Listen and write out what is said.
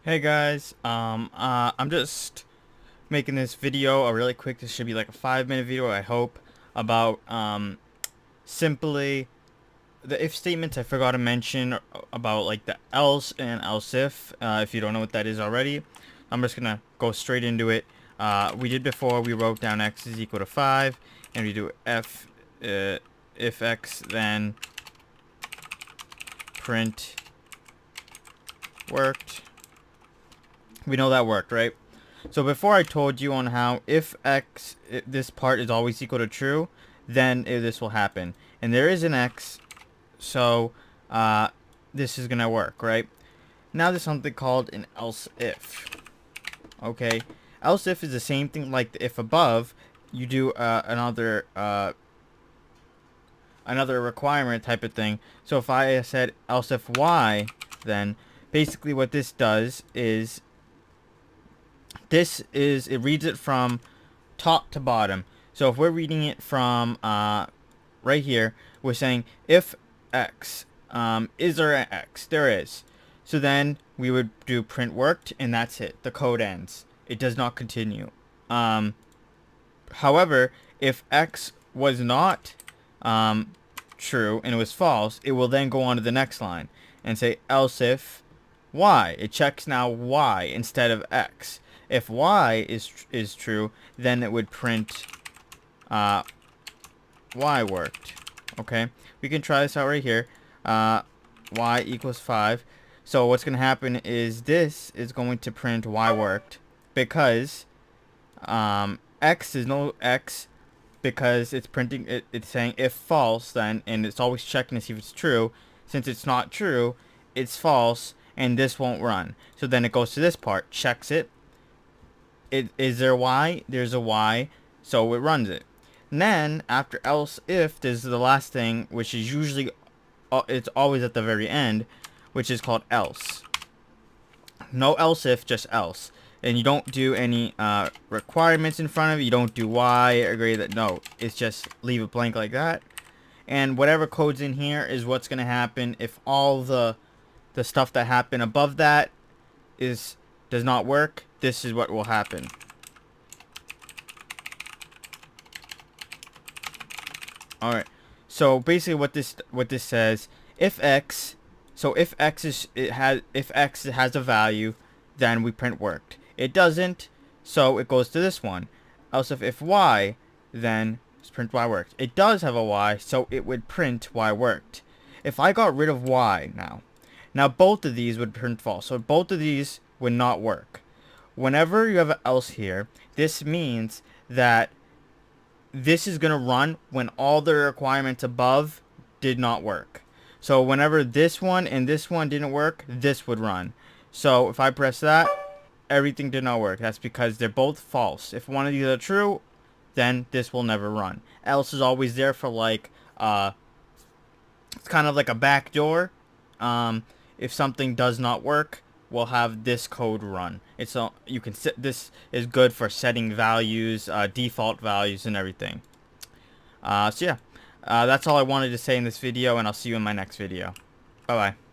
Hey guys, I'm just making this video really quick. This should be like a 5-minute video, I hope, about simply the if statements. I forgot to mention about like the else and elseif. If you don't know what that is already, I'm just gonna go straight into it. We did before. We wrote down x is equal to 5, and we do if x then print worked. We know that worked, right? So before I told you on how if this part is always equal to true, then this will happen. And there is an x, so this is gonna work, right? Now there's something called an else if. Okay, else if is the same thing like the if above. You do another requirement type of thing. So if I said else if y, then basically what this does is it reads it from top to bottom. So if we're reading it from right here, we're saying if x, is there an x? There is. So then we would do print worked, and that's it. The code ends. It does not continue. However, if x was not true and it was false, it will then go on to the next line and say else if y. It checks now y instead of x. If y is true, then it would print y worked. Okay, we can try this out right here. Y equals 5. So what's going to happen is this is going to print y worked because x is no x, because it's printing it's saying if false then, and it's always checking to see if it's true. Since it's not true, it's false, and this won't run. So then it goes to this part, checks it. Is there y? There's a y, so it runs it. And then after else if, there's the last thing, which is usually it's always at the very end, which is called else. No else if, just else. And you don't do any requirements in front of it. You don't do y, agree that, no, it's just leave it blank like that. And whatever code's in here is what's going to happen if all the stuff that happened above that does not work. This is what will happen. All right. So basically, what this says, if x, so if x has a value, then we print worked. It doesn't, so it goes to this one. Else if y, then print y worked. It does have a y, so it would print y worked. If I got rid of y now both of these would print false. So both of these would not work. Whenever you have an else here, this means that this is going to run when all the requirements above did not work. So whenever this one and this one didn't work, this would run. So if I press that, everything did not work. That's because they're both false. If one of these are true, then this will never run. Else is always there for like, it's kind of like a back door. If something does not work, we'll have this code run. It's you can set, this is good for setting values, default values, and everything. So yeah, that's all I wanted to say in this video, and I'll see you in my next video. Bye bye.